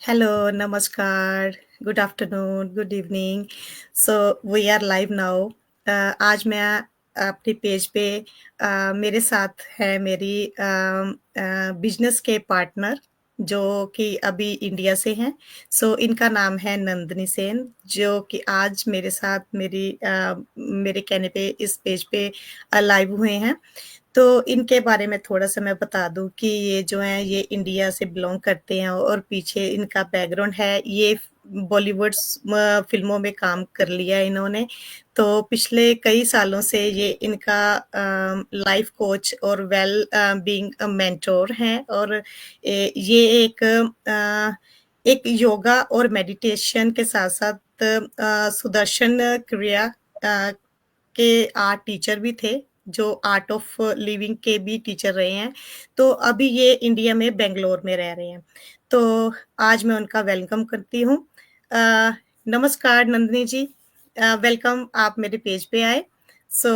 Hello, namaskar, good afternoon, good evening. So we are live now. आज मैं अपने page पे मेरे साथ है मेरी बिजनेस के पार्टनर जो कि अभी इंडिया से हैं। सो इनका नाम है नंदनी सेन जो कि आज मेरे साथ मेरे कहने पे इस पेज पे लाइव हुए हैं। तो इनके बारे में थोड़ा-सा मैं बता दूँ कि ये जो हैं ये इंडिया से बिलॉन्ग करते हैं और पीछे इनका बैकग्राउंड है, ये बॉलीवुड्स फ़िल्मों में काम कर लिया है इन्होंने। तो पिछले कई सालों से ये इनका लाइफ़ कोच और बीइंग अ मेंटर हैं और ये एक योगा और मेडिटेशन के साथ-साथ सुदर्शन क्रिया के आर्ट टीचर भी थे, जो आर्ट ऑफ लिविंग के भी टीचर रहे हैं। तो अभी ये इंडिया में बैंगलोर में रह रहे हैं। तो आज मैं उनका वेलकम करती हूँ। अ, नमस्कार नंदिनी जी। वेलकम आप मेरे पेज पे आए। सो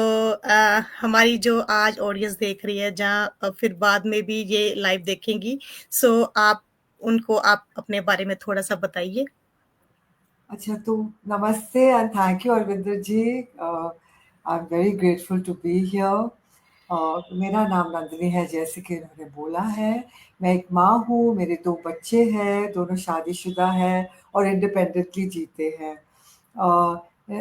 हमारी जो आज ऑडियंस देख रही है जहाँ फिर बाद में भी ये लाइव देखेंगी। सो आप अपने बारे में थोड़ा-सा बताइए? अच्छा तो नमस्ते and thank you Arvinder ji. I am very grateful to be here. मेरा नाम नंदिनी है जैसे कि उन्होंने बोला है। मैं एक माँ हूँ, मेरे 2 बच्चे हैं, दोनों शादीशुदा हैं और इंडिपेंडेंटली जीते हैं।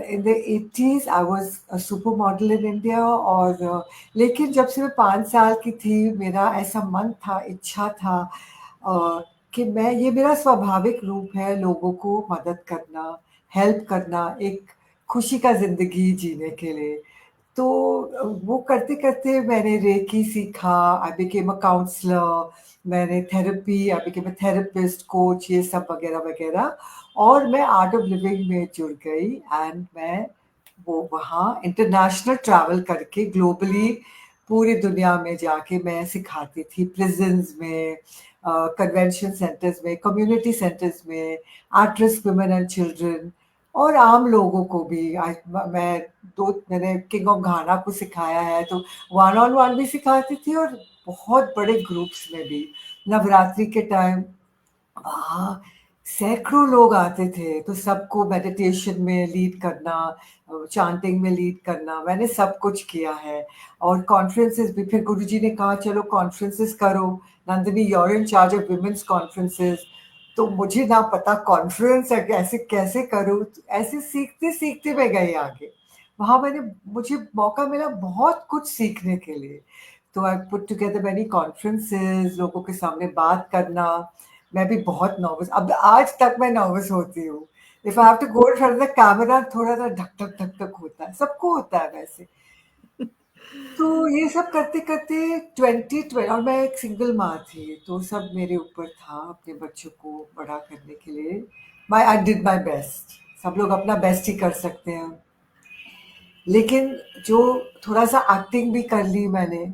In the 80s I was a super model in India और लेकिन जब से मैं 5 साल की थी, मेरा ऐसा मन था, इच्छा था अ, कि मैं ये मेरा स्वाभाविक रूप है लोगों को मदद करना, हेल्प करना, एक खुशी का ज़िंदगी जीने के लिए। तो वो करते-करते मैंने रेकी सीखा, आई बिकेम अ काउंसलर, मैंने therapy, I became a therapist, coach ये सब वगैरह-वगैरह और मैं आर्ट ऑफ लिविंग में जुड़ गई एंड मैं वो वहाँ इंटरनेशनल ट्रैवल करके ग्लोबली पूरी दुनिया में जाके मैं सिखाती थी प्रिजन्स में, कन्वेंशन सेंटर्स में, कम्युनिटी सेंटर्स में, at risk women and children और आम लोगों को भी। मैंने किंग ऑफ घाना को सिखाया है तो वन ऑन वन भी सिखाती थी और बहुत बड़े ग्रुप्स में भी। नवरात्रि के टाइम हाँ, सैकड़ों लोग आते थे, तो सबको मेडिटेशन में लीड करना, चांटिंग में लीड करना, मैंने सब कुछ किया है। और कॉन्फ्रेंसेस भी फिर गुरुजी ने कहा चलो कॉन्फ्रेंसेस करो, Nandini you are in charge of women's conferences. तो मुझे ना पता कॉन्फ्रेंस है कैसे कैसे करूँ, तो ऐसे सीखते-सीखते मैं गई आगे। वहाँ मुझे मौका मिला बहुत कुछ सीखने के लिए। तो I put together many conferences, लोगों के सामने बात करना। मैं भी बहुत नर्वस, अब आज तक मैं नर्वस होती हूँ। If I have to go in front of the camera थोड़ा सा धक धक धक धक होता है, सबको होता है वैसे। तो ये सब करते करते 2020 और मैं एक सिंगल माँ थी तो सब मेरे ऊपर था अपने बच्चों को बड़ा करने के लिए। I did my best. सब लोग अपना बेस्ट ही कर सकते हैं, लेकिन जो थोड़ा सा एक्टिंग भी कर ली मैंने।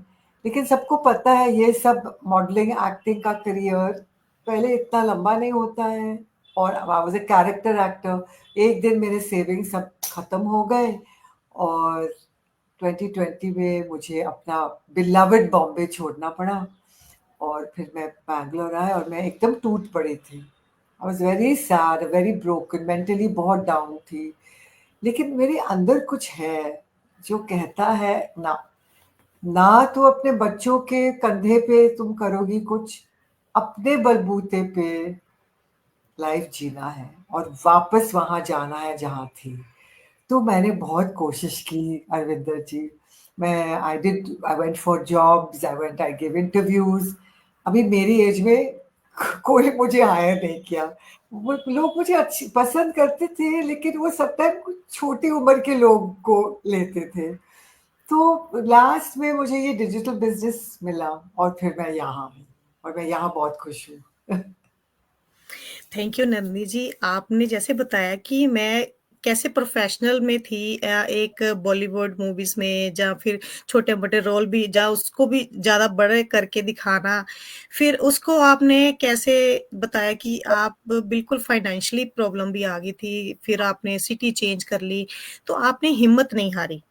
लेकिन सबको पता है ये सब मॉडलिंग एक्टिंग का करियर पहले इतना लंबा नहीं होता है। और I was a character actor. एक दिन मेरे सेविंग सब खत्म हो गए और 2020 में मुझे अपना बिलवड बॉम्बे छोड़ना पड़ा और फिर मैं बैंगलोर आया और मैं एकदम टूट पड़ी थी। I was very sad, very broken, mentally बहुत डाउन थी। लेकिन मेरे अंदर कुछ है जो कहता है ना, ना तो अपने बच्चों के कंधे पे तुम करोगी कुछ, अपने बलबूते पे लाइफ जीना है और वापस वहां जाना है जहां थी। तो मैंने बहुत कोशिश की Arvinder ji. I went for jobs, I give interviews. अभी मेरी एज में कोई मुझे हायर नहीं किया। वो लोग मुझे अच्छी पसंद करते थे लेकिन वो सब टाइम कुछ छोटी उम्र के लोग को लेते थे। तो लास्ट में मुझे ये डिजिटल बिजनेस मिला और फिर मैं यहाँ हूँ और मैं यहाँ बहुत खुश हूँ। थैंक यू नंदिनी जी। आपने जैसे बताया कि मैं कैसे प्रोफ़ेशनल में थी एक बॉलीवुड मूवीज़ में जहाँ फिर छोटे-मोटे रोल भी जहाँ उसको भी ज़्यादा बड़े करके दिखाना। फिर उसको आपने कैसे बताया कि आप बिल्कुल फाइनेंशियली प्रॉब्लम भी आ गई थी, फिर आपने सिटी चेंज कर ली, तो आपने हिम्मत नहीं हारी।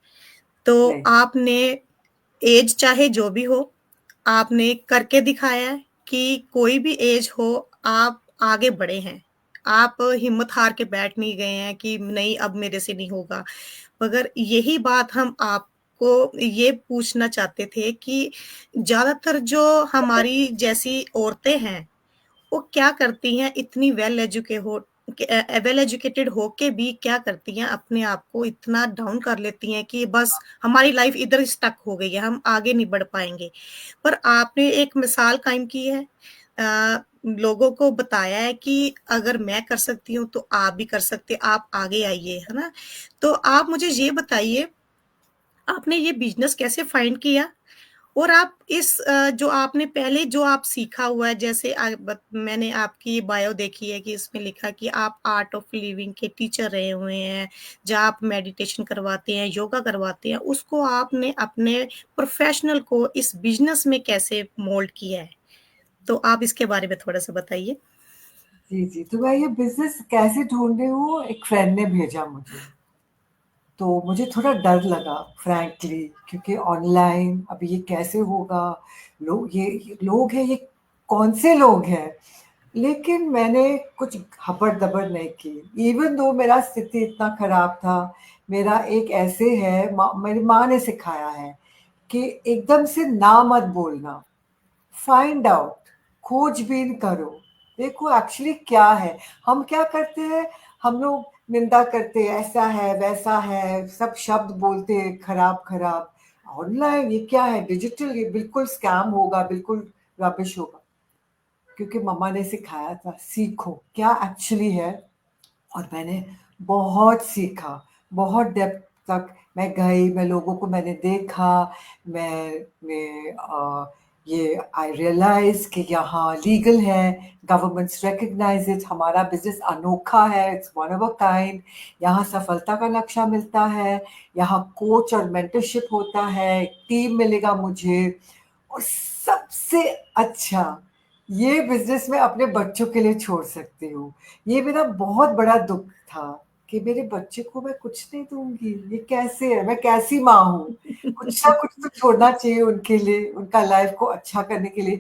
तो नहीं। आपने ऐज चाहे जो भी हो, आपने करके दिखाया है कि कोई भी ऐज हो, आप आगे बढ़े हैं। आप हिम्मत हार के बैठ नहीं गए हैं कि नहीं अब मेरे से नहीं होगा। मगर यही बात हम आपको ये पूछना चाहते थे कि ज़्यादातर जो हमारी जैसी औरतें हैं, वो क्या करती हैं इतनी वेल एजुकेटेड होके भी क्या करती हैं, अपने आप को इतना डाउन कर लेती हैं कि बस हमारी लाइफ इधर स्टक हो गई है, हम आगे नहीं बढ़ पाएँगे। पर आपने एक मिसाल कायम की है, लोगों को बताया है कि अगर मैं कर सकती हूँ तो आप भी कर सकते, आप आगे आइए, है ना? तो आप मुझे ये बताइए, आपने ये बिज़नेस कैसे फाइंड किया? और आप इस जो आपने पहले जो आप सीखा हुआ है, जैसे मैंने आपकी बायो देखी है कि इसमें लिखा कि आप आर्ट ऑफ लिविंग के टीचर रहे हुए हैं, जहाँ आप मेडिटेशन करवाते हैं, योगा करवाते हैं, उसको आपने अपने प्रोफेशनल को इस बिज़नेस में कैसे मोल्ड किया है? तो आप इसके बारे में थोड़ा-सा बताइए? जी, जी। तो मैं ये बिज़नेस कैसे ढूँढ रही हूँ, एक फ्रेंड ने भेजा मुझे। तो मुझे थोड़ा डर लगा फ्रैंकली, क्योंकि ऑनलाइन अब ये कैसे होगा? ये लोग हैं, ये कौन से लोग हैं? लेकिन मैंने कुछ हबड़-दबड़ नहीं की। इवन दो मेरा स्थिति इतना खराब था, मेरा एक ऐसे है, मेरी माँ ने सिखाया है कि एकदम से ना मत बोलना। फाइंड आउट, खोजबीन करो, देखो एक्चुअली क्या है। हम क्या करते हैं, हम लोग निंदा करते हैं, ऐसा है वैसा है, सब शब्द बोलते हैं खराब खराब। ऑनलाइन ये क्या है, डिजिटल, ये बिल्कुल स्कैम होगा, बिल्कुल रबिश होगा। क्योंकि मम्मा ने सिखाया था सीखो क्या एक्चुअली है। और मैंने बहुत सीखा, बहुत डेप्थ तक मैं गई, मैं लोगों को मैंने देखा, मैं ये आई रियलाइज़ कि यहाँ लीगल है, गवर्नमेंट्स रिकॉग्नाइज़ इट, हमारा बिज़नेस अनोखा है, it's one of a kind, यहाँ सफलता का नक्शा मिलता है, यहाँ कोच और मेंटरशिप होता है, टीम मिलेगा मुझे, और सबसे अच्छा, ये बिज़नेस मैं अपने बच्चों के लिए छोड़ सकती हूँ। ये मेरा बहुत बड़ा दुःख था कि मेरे बच्चे को मैं कुछ नहीं दूँगी, ये कैसे है? मैं कैसी माँ हूँ? कुछ ना कुछ तो छोड़ना चाहिए उनके लिए, उनका लाइफ़ को अच्छा करने के लिए।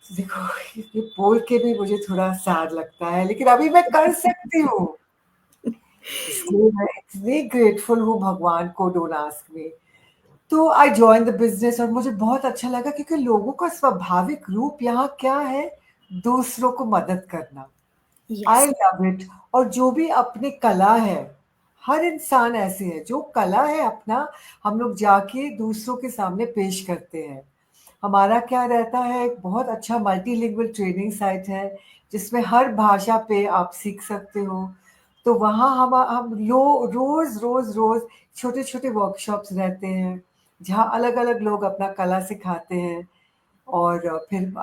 देखो, ये बोल के भी मुझे थोड़ा सैड लगता है, लेकिन अभी मैं कर सकती हूँ। इसलिए मैं इतनी ग्रेटफुल हूँ भगवान को, डोंट आस्क मी। तो आई जॉइन द बिज़नेस और मुझे बहुत अच्छा लगा, क्योंकि लोगों का स्वाभाविक रूप यहाँ क्या है? दूसरों को मदद करना। Yes, I love it. और जो भी अपनी कला है, हर इंसान ऐसे है, जो कला है अपना, हम लोग जाके दूसरों के सामने पेश करते हैं। हमारा क्या रहता है, एक बहुत अच्छा मल्टीलिंगुअल ट्रेनिंग साइट है, जिसमें हर भाषा पे आप सीख सकते हो। तो वहाँ हम लो रोज़ छोटे-छोटे वर्कशॉप्स रहते हैं, जहाँ अलग-अलग लोग अपना कला सिखाते हैं। और फिर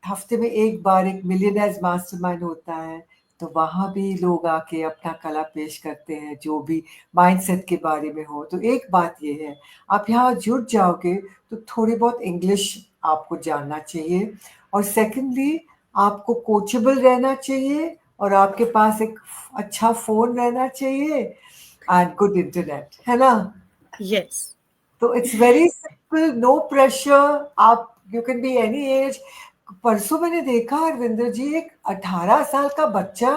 हफ्ते में एक बार एक मिलियनेयर्स मास्टरमाइंड होता है, तो वहाँ भी लोग आके अपना कला पेश करते हैं, जो भी माइंडसेट के बारे में हो। तो एक बात ये है, आप यहाँ जुड़ जाओगे तो थोड़ी बहुत इंग्लिश आपको जानना चाहिए, और सेकंडली आपको कोचेबल रहना चाहिए, और आपके पास एक अच्छा फ़ोन रहना चाहिए, एंड गुड इंटरनेट, है ना? यस। तो it's very simple, no pressure, आप you can be any age. परसों मैंने देखा अरविंदर जी, एक 18 साल का बच्चा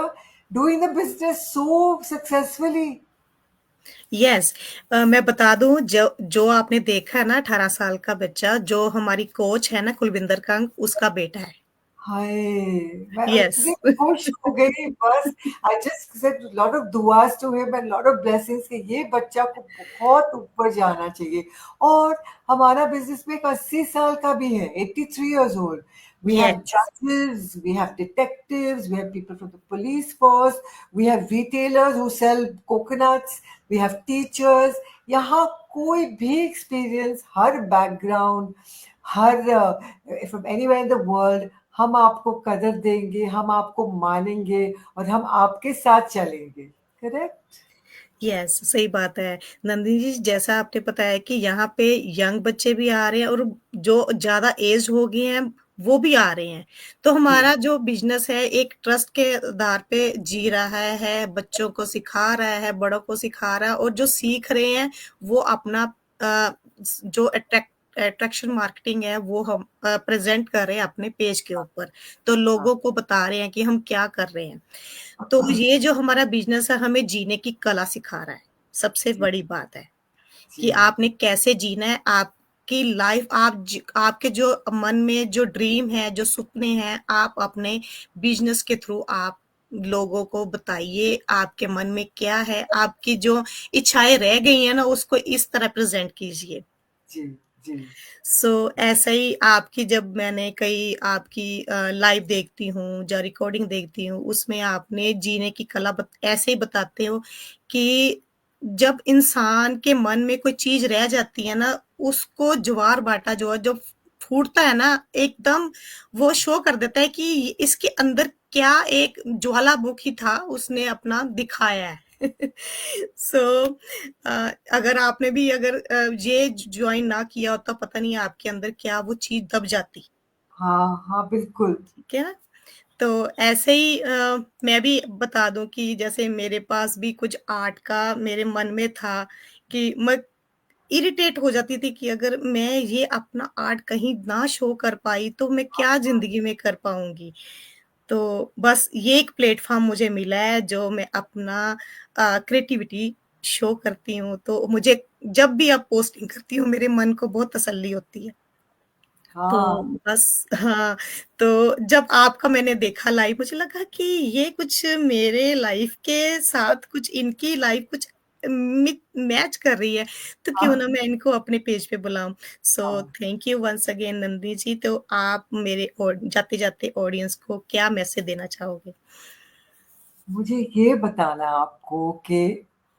doing the business so successfully. Yes, मैं बता दूँ, जो जो आपने देखा है ना 18 साल का बच्चा, जो हमारी कोच है ना कुलविंदर कंग, उसका बेटा है। हाय! मैं यस। इतनी खुश हो गई, बस I just said lot of दुआस to him and lot of blessings कि ये बच्चा को बहुत ऊपर जाना चाहिए। और हमारा बिज़नेस में एक 80 साल का भी है, 83 years old. We have yes, judges, we have detectives, we have people from the police force, we have retailers who sell coconuts, we have teachers. यहाँ कोई भी experience, her background, her from anywhere in the world, हम आपको कदर देंगे, हम आपको मानेंगे, और हम आपके साथ चलेंगे। करेक्ट? यस, सही बात है। नंदिनी जी, जैसा आपने बताया कि यहाँ पे यंग बच्चे भी आ रहे हैं और जो ज़्यादा एज्ड हो गए हैं, वो भी आ रहे हैं। तो जी, हमारा जो बिज़नेस है एक ट्रस्ट के आधार पे जी रहा है, बच्चों को सिखा रहा है, बड़ों को सिखा रहा है, और जो सीख रहे हैं वो अपना जो अट्रैक्शन मार्केटिंग है वो हम प्रेज़ेंट कर रहे हैं अपने पेज के ऊपर। तो लोगों को बता रहे हैं कि हम क्या कर रहे हैं। तो ये जो हमारा बिज़नेस है हमें जीने की कला सिखा रहा है, सबसे जी, बड़ी बात है कि जी, आपने कैसे जीना है, आपकी लाइफ़ आपके जो मन में जो ड्रीम है, जो सपने हैं, आप अपने बिज़नेस के थ्रू आप लोगों को बताइए, आपके मन में क्या है, आपकी जो इच्छाएँ रह गई हैं ना, उसको इस तरह प्रेज़ेंट कीजिए। जी, जी, सो ऐसे ही आपकी जब मैंने कई आपकी लाइव देखती हूँ या रिकॉर्डिंग देखती हूँ, उसमें आपने जीने की कला ऐसे ही बताते हो कि जब इंसान के मन में कोई चीज़ रह जाती है ना, उसको ज्वार-भाटा जो है, जो फूटता है ना, एकदम वो शो कर देता है कि इसके अंदर क्या एक ज्वालामुखी था, उसने अपना दिखाया है। सो अगर आपने भी अगर ये जॉइन ना किया होता पता नहीं आपके अंदर क्या वो चीज़ दब जाती, हाँ, हाँ, बिल्कुल, ठीक है ना? तो ऐसे ही मैं भी बता दूँ कि जैसे मेरे पास भी कुछ आर्ट का मेरे मन में था कि मैं इरिटेट हो जाती थी कि अगर मैं ये अपना आर्ट कहीं ना शो कर पाई तो मैं क्या ज़िंदगी में कर पाऊँगी? तो बस ये एक प्लेटफ़ॉर्म मुझे मिला है जो मैं अपना क्रिएटिविटी शो करती हूँ, तो मुझे जब भी अब पोस्टिंग करती हूँ मेरे मन को बहुत तसल्ली होती है। तो हाँ, बस हाँ, तो जब आपका मैंने देखा लाइव मुझे लगा कि ये कुछ मेरे लाइफ़ के साथ कुछ इनकी लाइफ़ कुछ मि मैच कर रही है, तो क्यों हाँ, ना मैं इनको अपने पेज पे बुलाऊँ। सो हाँ। Thank you once again Nandini ji, तो आप मेरे और जाते-जाते ऑडियंस को क्या मैसेज देना चाहोगे? मुझे ये बताना है आपको कि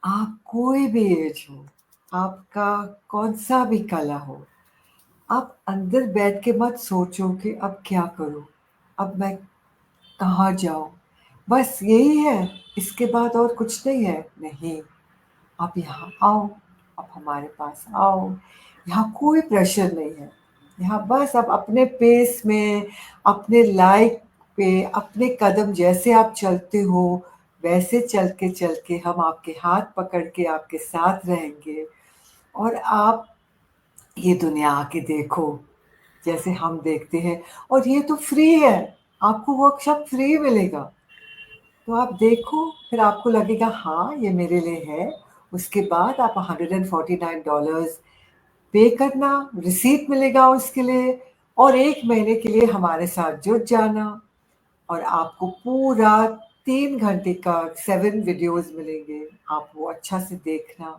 आप कोई भी एज हो, आपका कौन-सा भी कला हो, आप अंदर बैठ के मत सोचो कि अब क्या करूँ? अब मैं कहाँ जाऊँ? बस यही है, इसके बाद और कुछ नहीं है? नहीं, आप यहाँ आओ, आप हमारे पास आओ। यहाँ कोई प्रेशर नहीं है। यहाँ बस आप अपने पेस में, अपने लाइफ़ पे, अपने कदम जैसे आप चलते हो, वैसे चल के हम आपके हाथ पकड़ के आपके साथ रहेंगे और आप ये दुनिया आके देखो, जैसे हम देखते हैं और ये तो फ्री है, आपको वर्कशॉप फ्री मिलेगा। तो आप देखो, फिर आपको लगेगा हाँ, ये मेरे लिए है। उसके बाद आप $149 पे करना, रिसीट मिलेगा उसके लिए और 1 महीने के लिए हमारे साथ जुड़ जाना और आपको पूरा 3 घंटे का 7 वीडियोज़ मिलेंगे। आप वो अच्छा से देखना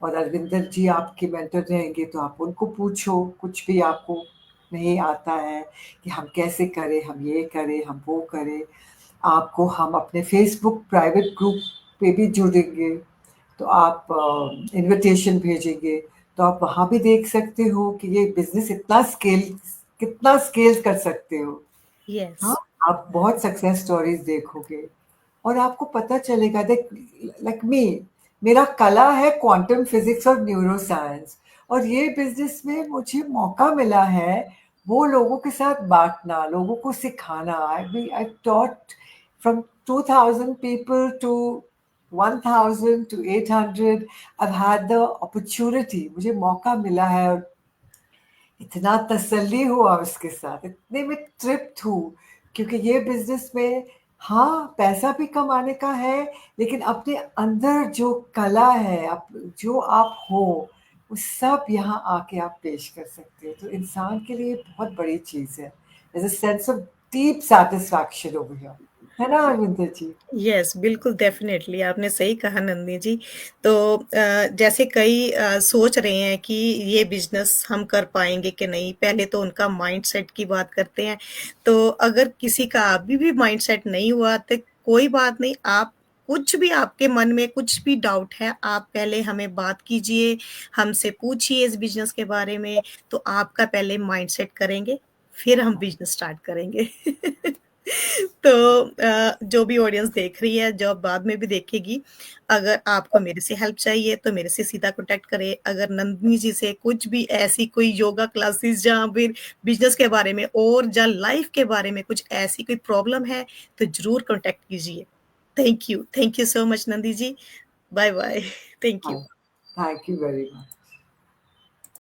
और अरविंदर जी आपके मेंटर रहेंगे, तो आप उनको पूछो, कुछ भी आपको नहीं आता है कि हम कैसे करें, हम ये करें, हम वो करें। आपको हम अपने फ़ेसबुक प्राइवेट ग्रुप पे भी जोड़ेंगे, तो आप इन्विटेशन भेजेंगे, तो आप वहाँ भी देख सकते हो कि ये बिज़नेस कितना स्केल कर सकते हो। यस, हाँ, आप बहुत सक्सेस स्टोरीज़ देखोगे और आपको पता चलेगा देख लाइक मी मेरा कला है क्वांटम फिज़िक्स और न्यूरोसाइंस और ये बिज़नेस में मुझे मौका मिला है वो लोगों के साथ बाँटना, लोगों को सिखाना। I taught from 2000 people to 1000 to 800 I've had the opportunity मुझे मौका मिला है और इतना तसल्ली हुआ उसके साथ, इतने में तृप्त हूँ क्योंकि ये बिज़नेस में हाँ, पैसा भी कमाने का है, लेकिन अपने अंदर जो कला है, जो आप हो, वो सब यहाँ आके आप पेश कर सकते हो। तो इंसान के लिए बहुत बड़ी चीज़ है। There's a sense of deep satisfaction over here. है ना अरविंदर जी? यस, बिल्कुल डेफ़िनेटली आपने सही कहा नंदिनी जी। तो जैसे कई सोच रहे हैं कि ये बिज़नेस हम कर पाएँगे कि नहीं, पहले तो उनका माइंडसेट की बात करते हैं। तो अगर किसी का अभी भी माइंडसेट नहीं हुआ तो कोई बात नहीं, आप कुछ भी आपके मन में कुछ भी डाउट है, आप पहले हमें बात कीजिए, हमसे पूछिए इस बिज़नेस के बारे में, तो आपका पहले माइंडसेट करेंगे, फिर हम बिज़नेस स्टार्ट करेंगे। तो जो भी ऑडियंस देख रही है, जो बाद में भी देखेगी, अगर आपको मेरे से हेल्प चाहिए तो मेरे से सीधा कॉन्टैक्ट करें। अगर नंदिनी जी से कुछ भी ऐसी कोई योगा क्लासेस या फिर बिज़नेस के बारे में और या लाइफ के बारे में कुछ ऐसी कोई प्रॉब्लम है, तो ज़रूर कॉन्टैक्ट कीजिए। Thank you so much Nandi ji. Bye bye. Thank you. हाँ, थैंक यू वेरी मच।